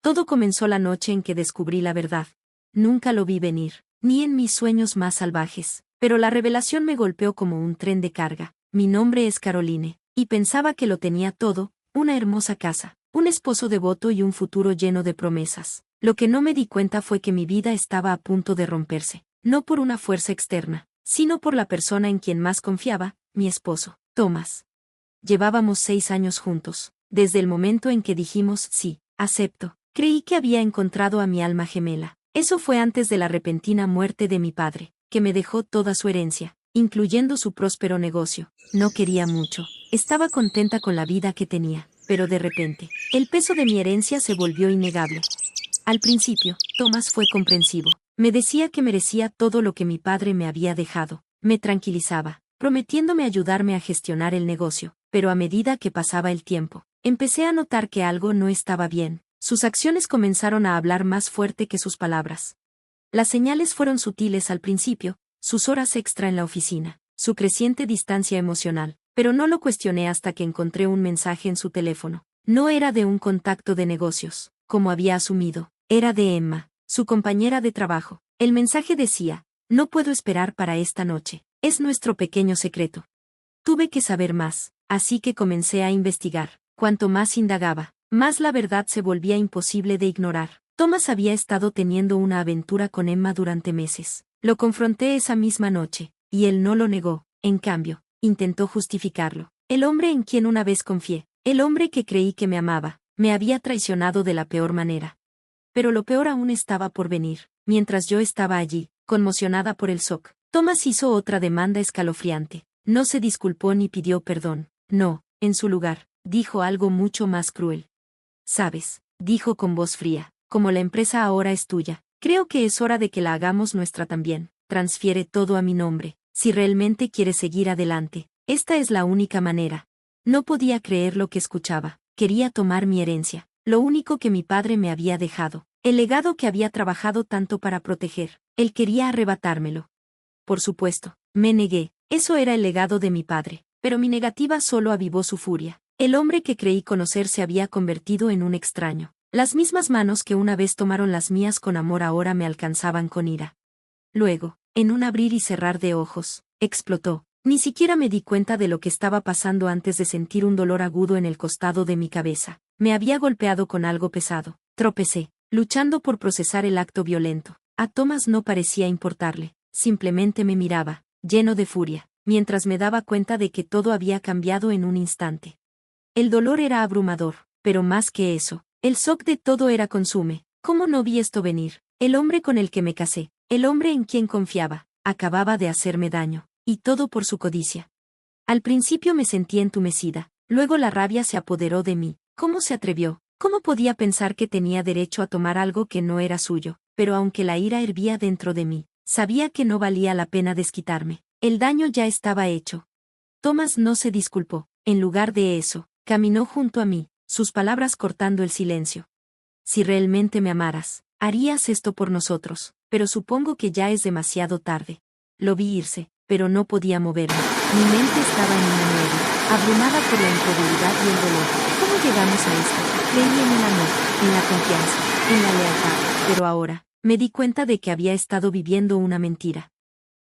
Todo comenzó la noche en que descubrí la verdad. Nunca lo vi venir, ni en mis sueños más salvajes, pero la revelación me golpeó como un tren de carga. Mi nombre es Caroline, y pensaba que lo tenía todo, una hermosa casa, un esposo devoto y un futuro lleno de promesas. Lo que no me di cuenta fue que mi vida estaba a punto de romperse, no por una fuerza externa, sino por la persona en quien más confiaba, mi esposo, Thomas. Llevábamos 6 años juntos. Desde el momento en que dijimos sí, acepto, creí que había encontrado a mi alma gemela. Eso fue antes de la repentina muerte de mi padre, que me dejó toda su herencia, incluyendo su próspero negocio. No quería mucho, estaba contenta con la vida que tenía, pero de repente, el peso de mi herencia se volvió innegable. Al principio, Thomas fue comprensivo. Me decía que merecía todo lo que mi padre me había dejado. Me tranquilizaba, prometiéndome ayudarme a gestionar el negocio, pero a medida que pasaba el tiempo, empecé a notar que algo no estaba bien. Sus acciones comenzaron a hablar más fuerte que sus palabras. Las señales fueron sutiles al principio, sus horas extra en la oficina, su creciente distancia emocional, pero no lo cuestioné hasta que encontré un mensaje en su teléfono. No era de un contacto de negocios, como había asumido, era de Emma, su compañera de trabajo. El mensaje decía: no puedo esperar para esta noche, es nuestro pequeño secreto. Tuve que saber más, así que comencé a investigar. Cuanto más indagaba, más la verdad se volvía imposible de ignorar. Thomas había estado teniendo una aventura con Emma durante meses. Lo confronté esa misma noche, y él no lo negó. En cambio, intentó justificarlo. El hombre en quien una vez confié, el hombre que creí que me amaba, me había traicionado de la peor manera. Pero lo peor aún estaba por venir. Mientras yo estaba allí, conmocionada por el shock, Thomas hizo otra demanda escalofriante. No se disculpó ni pidió perdón. No, en su lugar, dijo algo mucho más cruel. «Sabes», dijo con voz fría, «como la empresa ahora es tuya, creo que es hora de que la hagamos nuestra también. Transfiere todo a mi nombre, si realmente quieres seguir adelante. Esta es la única manera». No podía creer lo que escuchaba. Quería tomar mi herencia, lo único que mi padre me había dejado, el legado que había trabajado tanto para proteger. Él quería arrebatármelo. Por supuesto, me negué. Eso era el legado de mi padre, pero mi negativa solo avivó su furia. El hombre que creí conocer se había convertido en un extraño. Las mismas manos que una vez tomaron las mías con amor ahora me alcanzaban con ira. Luego, en un abrir y cerrar de ojos, explotó. Ni siquiera me di cuenta de lo que estaba pasando antes de sentir un dolor agudo en el costado de mi cabeza. Me había golpeado con algo pesado. Tropecé, luchando por procesar el acto violento. A Thomas no parecía importarle, simplemente me miraba, lleno de furia, mientras me daba cuenta de que todo había cambiado en un instante. El dolor era abrumador, pero más que eso, el shock de todo era consume. ¿Cómo no vi esto venir? El hombre con el que me casé, el hombre en quien confiaba, acababa de hacerme daño, y todo por su codicia. Al principio me sentí entumecida, luego la rabia se apoderó de mí. ¿Cómo se atrevió? ¿Cómo podía pensar que tenía derecho a tomar algo que no era suyo? Pero aunque la ira hervía dentro de mí, sabía que no valía la pena desquitarme. El daño ya estaba hecho. Thomas no se disculpó. En lugar de eso, caminó junto a mí, sus palabras cortando el silencio. «Si realmente me amaras, harías esto por nosotros, pero supongo que ya es demasiado tarde». Lo vi irse, pero no podía moverme. Mi mente estaba en una nieve, abrumada por la incredulidad y el dolor. ¿Cómo llegamos a esto? Creí en el amor, en la confianza, en la lealtad, pero ahora, me di cuenta de que había estado viviendo una mentira.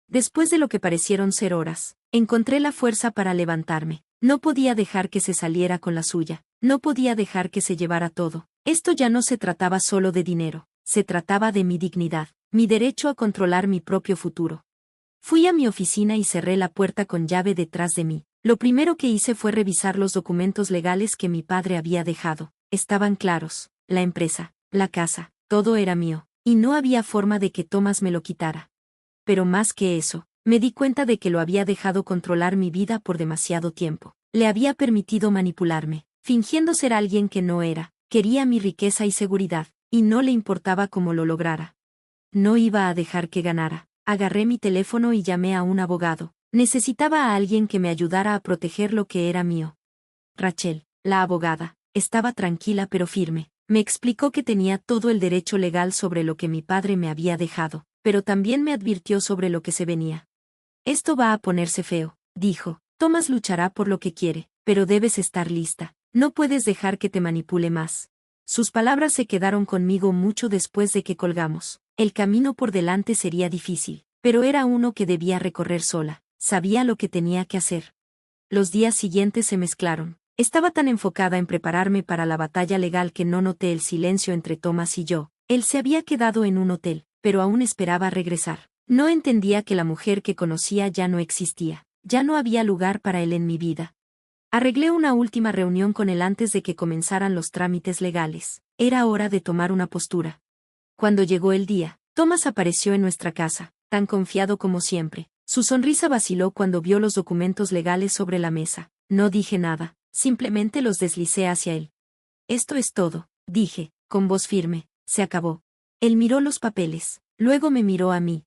Después de lo que parecieron ser horas, encontré la fuerza para levantarme. No podía dejar que se saliera con la suya, no podía dejar que se llevara todo. Esto ya no se trataba solo de dinero, se trataba de mi dignidad, mi derecho a controlar mi propio futuro. Fui a mi oficina y cerré la puerta con llave detrás de mí. Lo primero que hice fue revisar los documentos legales que mi padre había dejado. Estaban claros, la empresa, la casa, todo era mío, y no había forma de que Thomas me lo quitara. Pero más que eso, me di cuenta de que lo había dejado controlar mi vida por demasiado tiempo. Le había permitido manipularme, fingiendo ser alguien que no era. Quería mi riqueza y seguridad, y no le importaba cómo lo lograra. No iba a dejar que ganara. Agarré mi teléfono y llamé a un abogado. Necesitaba a alguien que me ayudara a proteger lo que era mío. Rachel, la abogada, estaba tranquila pero firme. Me explicó que tenía todo el derecho legal sobre lo que mi padre me había dejado, pero también me advirtió sobre lo que se venía. «Esto va a ponerse feo», dijo. «Thomas luchará por lo que quiere, pero debes estar lista. No puedes dejar que te manipule más». Sus palabras se quedaron conmigo mucho después de que colgamos. El camino por delante sería difícil, pero era uno que debía recorrer sola. Sabía lo que tenía que hacer. Los días siguientes se mezclaron. Estaba tan enfocada en prepararme para la batalla legal que no noté el silencio entre Thomas y yo. Él se había quedado en un hotel, pero aún esperaba regresar. No entendía que la mujer que conocía ya no existía. Ya no había lugar para él en mi vida. Arreglé una última reunión con él antes de que comenzaran los trámites legales. Era hora de tomar una postura. Cuando llegó el día, Thomas apareció en nuestra casa, tan confiado como siempre. Su sonrisa vaciló cuando vio los documentos legales sobre la mesa. No dije nada, simplemente los deslicé hacia él. Esto es todo, dije, con voz firme. Se acabó. Él miró los papeles, luego me miró a mí.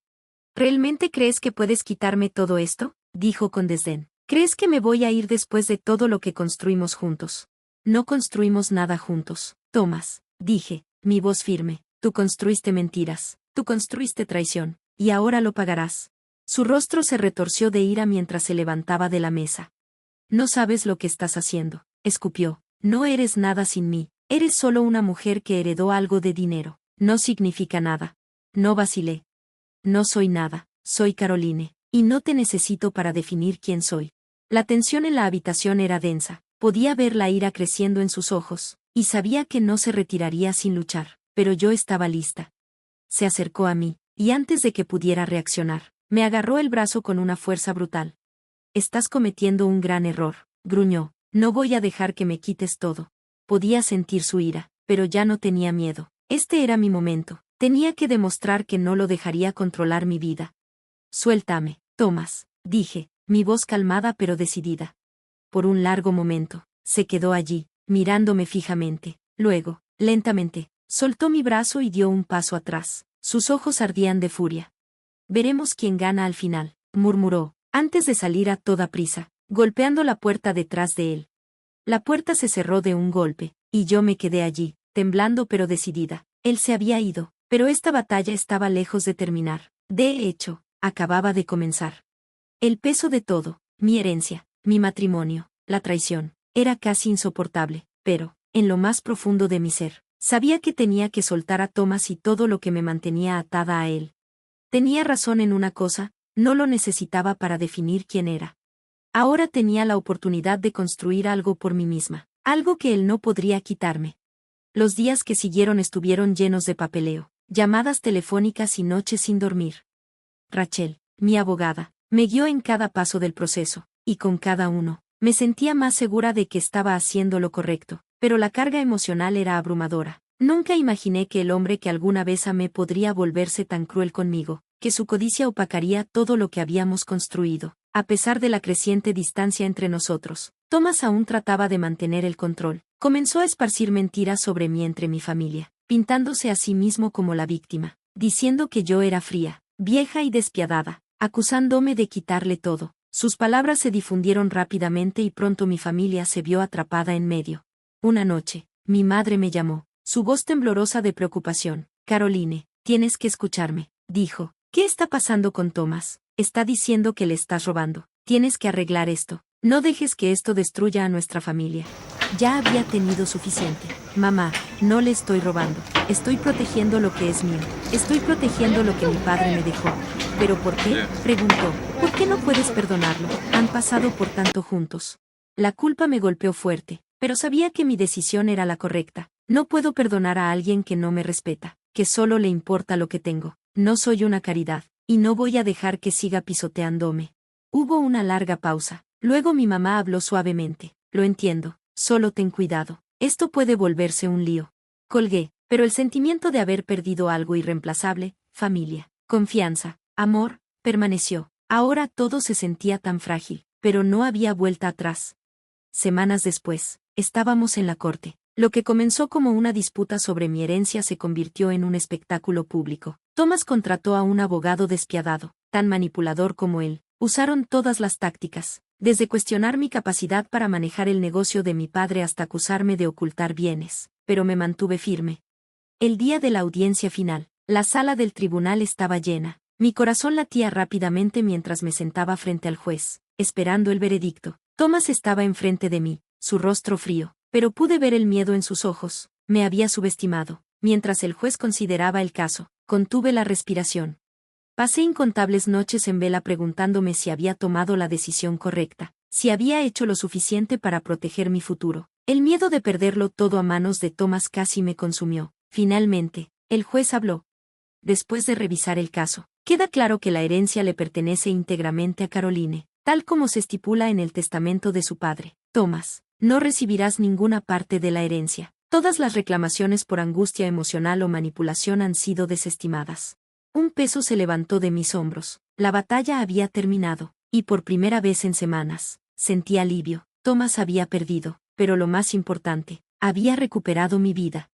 ¿Realmente crees que puedes quitarme todo esto?, dijo con desdén. ¿Crees que me voy a ir después de todo lo que construimos juntos? No construimos nada juntos, Thomas, dije, mi voz firme. Tú construiste mentiras, tú construiste traición, y ahora lo pagarás. Su rostro se retorció de ira mientras se levantaba de la mesa. No sabes lo que estás haciendo, escupió. No eres nada sin mí, eres solo una mujer que heredó algo de dinero. No significa nada. No vacilé. No soy nada, soy Caroline, y no te necesito para definir quién soy. La tensión en la habitación era densa, podía ver la ira creciendo en sus ojos, y sabía que no se retiraría sin luchar, pero yo estaba lista. Se acercó a mí, y antes de que pudiera reaccionar, me agarró el brazo con una fuerza brutal. Estás cometiendo un gran error, gruñó, no voy a dejar que me quites todo. Podía sentir su ira, pero ya no tenía miedo. Este era mi momento, tenía que demostrar que no lo dejaría controlar mi vida. Suéltame, Thomas, dije, mi voz calmada pero decidida. Por un largo momento, se quedó allí, mirándome fijamente. Luego, lentamente, soltó mi brazo y dio un paso atrás. Sus ojos ardían de furia. Veremos quién gana al final, murmuró, antes de salir a toda prisa, golpeando la puerta detrás de él. La puerta se cerró de un golpe, y yo me quedé allí, temblando pero decidida. Él se había ido, pero esta batalla estaba lejos de terminar. De hecho, acababa de comenzar. El peso de todo, mi herencia, mi matrimonio, la traición, era casi insoportable, pero, en lo más profundo de mi ser, sabía que tenía que soltar a Thomas y todo lo que me mantenía atada a él. Tenía razón en una cosa, no lo necesitaba para definir quién era. Ahora tenía la oportunidad de construir algo por mí misma, algo que él no podría quitarme. Los días que siguieron estuvieron llenos de papeleo, llamadas telefónicas y noches sin dormir. Rachel, mi abogada, me guió en cada paso del proceso, y con cada uno, me sentía más segura de que estaba haciendo lo correcto, pero la carga emocional era abrumadora. Nunca imaginé que el hombre que alguna vez amé podría volverse tan cruel conmigo, que su codicia opacaría todo lo que habíamos construido. A pesar de la creciente distancia entre nosotros, Thomas aún trataba de mantener el control. Comenzó a esparcir mentiras sobre mí entre mi familia, pintándose a sí mismo como la víctima, diciendo que yo era fría, vieja y despiadada, acusándome de quitarle todo. Sus palabras se difundieron rápidamente y pronto mi familia se vio atrapada en medio. Una noche, mi madre me llamó, su voz temblorosa de preocupación. Caroline, tienes que escucharme, dijo. ¿Qué está pasando con Thomas? Está diciendo que le estás robando. Tienes que arreglar esto. No dejes que esto destruya a nuestra familia. Ya había tenido suficiente. Mamá, no le estoy robando. Estoy protegiendo lo que es mío. Estoy protegiendo lo que mi padre me dejó. ¿Pero por qué?, preguntó. ¿Por qué no puedes perdonarlo? Han pasado por tanto juntos. La culpa me golpeó fuerte, pero sabía que mi decisión era la correcta. No puedo perdonar a alguien que no me respeta, que solo le importa lo que tengo. No soy una caridad, y no voy a dejar que siga pisoteándome. Hubo una larga pausa. Luego mi mamá habló suavemente. Lo entiendo, solo ten cuidado. Esto puede volverse un lío. Colgué, pero el sentimiento de haber perdido algo irreemplazable, familia, confianza, amor, permaneció. Ahora todo se sentía tan frágil, pero no había vuelta atrás. Semanas después, estábamos en la corte. Lo que comenzó como una disputa sobre mi herencia se convirtió en un espectáculo público. Thomas contrató a un abogado despiadado, tan manipulador como él. Usaron todas las tácticas, desde cuestionar mi capacidad para manejar el negocio de mi padre hasta acusarme de ocultar bienes, pero me mantuve firme. El día de la audiencia final, la sala del tribunal estaba llena. Mi corazón latía rápidamente mientras me sentaba frente al juez, esperando el veredicto. Thomas estaba enfrente de mí, su rostro frío, pero pude ver el miedo en sus ojos. me había subestimado. Mientras el juez consideraba el caso, contuve la respiración. Pasé incontables noches en vela preguntándome si había tomado la decisión correcta, si había hecho lo suficiente para proteger mi futuro. El miedo de perderlo todo a manos de Thomas casi me consumió. Finalmente, el juez habló. Después de revisar el caso, queda claro que la herencia le pertenece íntegramente a Caroline, tal como se estipula en el testamento de su padre. Thomas, no recibirás ninguna parte de la herencia. Todas las reclamaciones por angustia emocional o manipulación han sido desestimadas. Un peso se levantó de mis hombros. La batalla había terminado, y por primera vez en semanas, sentí alivio. Thomas había perdido, pero lo más importante, había recuperado mi vida.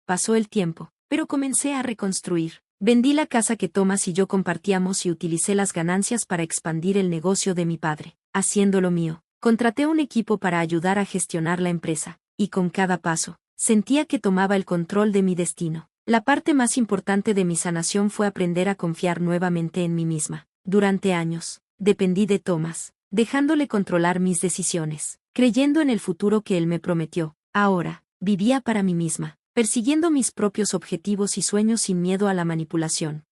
Pasó el tiempo, pero comencé a reconstruir. Vendí la casa que Thomas y yo compartíamos y utilicé las ganancias para expandir el negocio de mi padre, haciéndolo mío. Contraté un equipo para ayudar a gestionar la empresa, y con cada paso, sentía que tomaba el control de mi destino. La parte más importante de mi sanación fue aprender a confiar nuevamente en mí misma. Durante años, dependí de Thomas, dejándole controlar mis decisiones, creyendo en el futuro que él me prometió. Ahora, vivía para mí misma, persiguiendo mis propios objetivos y sueños sin miedo a la manipulación.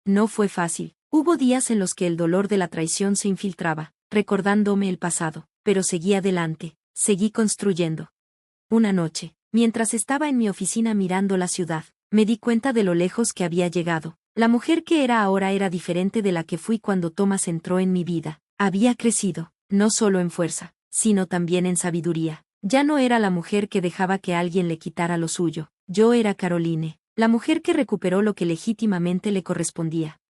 No fue fácil. Hubo días en los que el dolor de la traición se infiltraba, recordándome el pasado, pero seguí adelante, seguí construyendo. Una noche, mientras estaba en mi oficina mirando la ciudad, me di cuenta de lo lejos que había llegado. La mujer que era ahora era diferente de la que fui cuando Thomas entró en mi vida. Había crecido, no solo en fuerza, sino también en sabiduría. Ya no era la mujer que dejaba que alguien le quitara lo suyo. Yo era Caroline, la mujer que recuperó lo que legítimamente le correspondía.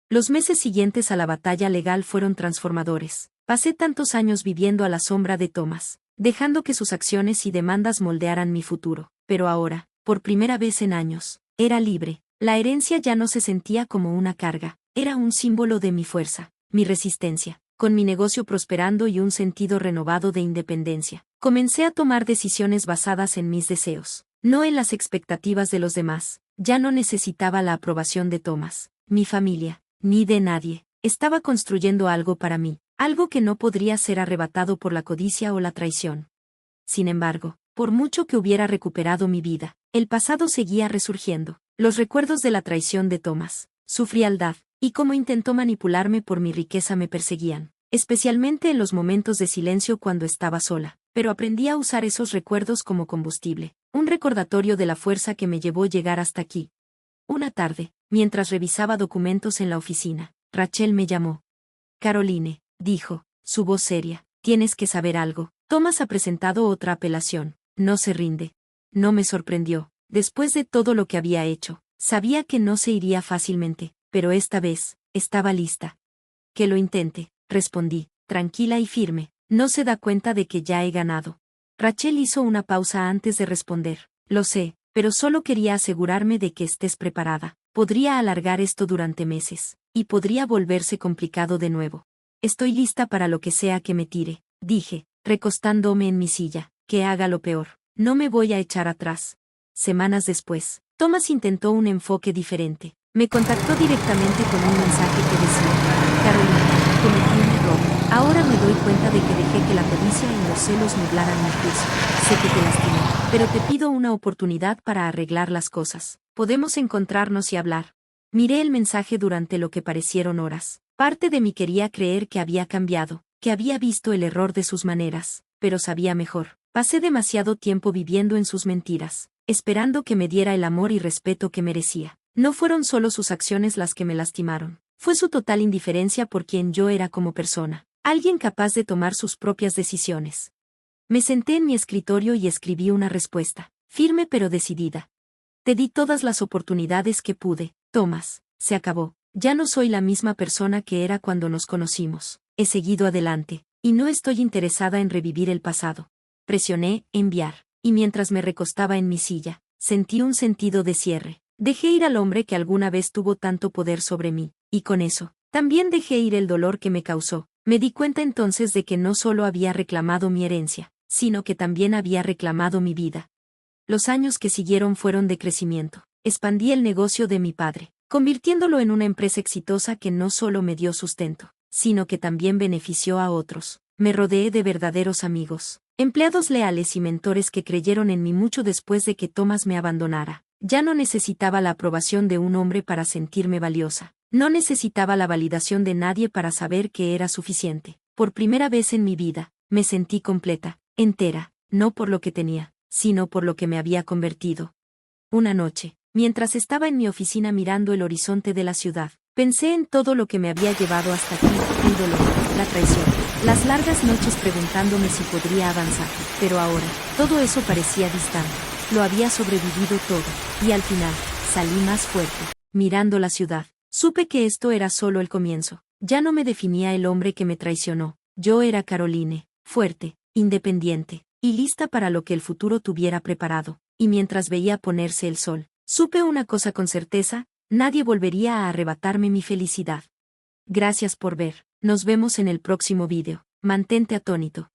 Los meses siguientes a la batalla legal fueron transformadores. Pasé tantos años viviendo a la sombra de Thomas, dejando que sus acciones y demandas moldearan mi futuro. Pero ahora, por primera vez en años, era libre. La herencia ya no se sentía como una carga, era un símbolo de mi fuerza, mi resistencia. Con mi negocio prosperando y un sentido renovado de independencia, comencé a tomar decisiones basadas en mis deseos, no en las expectativas de los demás. Ya no necesitaba la aprobación de Thomas, mi familia, ni de nadie. Estaba construyendo algo para mí, algo que no podría ser arrebatado por la codicia o la traición. Sin embargo, por mucho que hubiera recuperado mi vida, el pasado seguía resurgiendo. Los recuerdos de la traición de Thomas, su frialdad, y cómo intentó manipularme por mi riqueza me perseguían, especialmente en los momentos de silencio cuando estaba sola. Pero aprendí a usar esos recuerdos como combustible, un recordatorio de la fuerza que me llevó a llegar hasta aquí. Una tarde, mientras revisaba documentos en la oficina, Rachel me llamó. Caroline, dijo, su voz seria, tienes que saber algo. Thomas ha presentado otra apelación, no se rinde. No me sorprendió, después de todo lo que había hecho, sabía que no se iría fácilmente, pero esta vez, estaba lista. Que lo intente, respondí, tranquila y firme, no se da cuenta de que ya he ganado. Rachel hizo una pausa antes de responder, lo sé, pero solo quería asegurarme de que estés preparada. Podría alargar esto durante meses, y podría volverse complicado de nuevo. Estoy lista para lo que sea que me tire, dije, recostándome en mi silla, que haga lo peor. No me voy a echar atrás. Semanas después, Thomas intentó un enfoque diferente. Me contactó directamente con un mensaje que decía: Carolina, cometí un error. Ahora me doy cuenta de que dejé que la codicia y los celos nublaran mi juicio. Sé que te lastimé, pero te pido una oportunidad para arreglar las cosas. Podemos encontrarnos y hablar. Miré el mensaje durante lo que parecieron horas. Parte de mí quería creer que había cambiado, que había visto el error de sus maneras, pero sabía mejor. Pasé demasiado tiempo viviendo en sus mentiras, esperando que me diera el amor y respeto que merecía. No fueron solo sus acciones las que me lastimaron, fue su total indiferencia por quien yo era como persona, alguien capaz de tomar sus propias decisiones. Me senté en mi escritorio y escribí una respuesta, firme pero decidida. Te di todas las oportunidades que pude, Thomas, se acabó. Ya no soy la misma persona que era cuando nos conocimos. He seguido adelante, y no estoy interesada en revivir el pasado. Presioné enviar, y mientras me recostaba en mi silla, sentí un sentido de cierre. Dejé ir al hombre que alguna vez tuvo tanto poder sobre mí, y con eso, también dejé ir el dolor que me causó. Me di cuenta entonces de que no solo había reclamado mi herencia, sino que también había reclamado mi vida. Los años que siguieron fueron de crecimiento. Expandí el negocio de mi padre, convirtiéndolo en una empresa exitosa que no solo me dio sustento, sino que también benefició a otros. Me rodeé de verdaderos amigos, Empleados leales y mentores que creyeron en mí mucho después de que Thomas me abandonara. Ya no necesitaba la aprobación de un hombre para sentirme valiosa. No necesitaba la validación de nadie para saber que era suficiente. Por primera vez en mi vida, me sentí completa, entera, no por lo que tenía, sino por lo que me había convertido. Una noche, mientras estaba en mi oficina mirando el horizonte de la ciudad, pensé en todo lo que me había llevado hasta aquí, el dolor, la traición, las largas noches preguntándome si podría avanzar, pero ahora, todo eso parecía distante. Lo había sobrevivido todo, y al final, salí más fuerte. Mirando la ciudad, supe que esto era solo el comienzo. Ya no me definía el hombre que me traicionó. Yo era Caroline, fuerte, independiente, y lista para lo que el futuro tuviera preparado. Y mientras veía ponerse el sol, supe una cosa con certeza: nadie volvería a arrebatarme mi felicidad. Gracias por ver. Nos vemos en el próximo vídeo. Mantente atónito.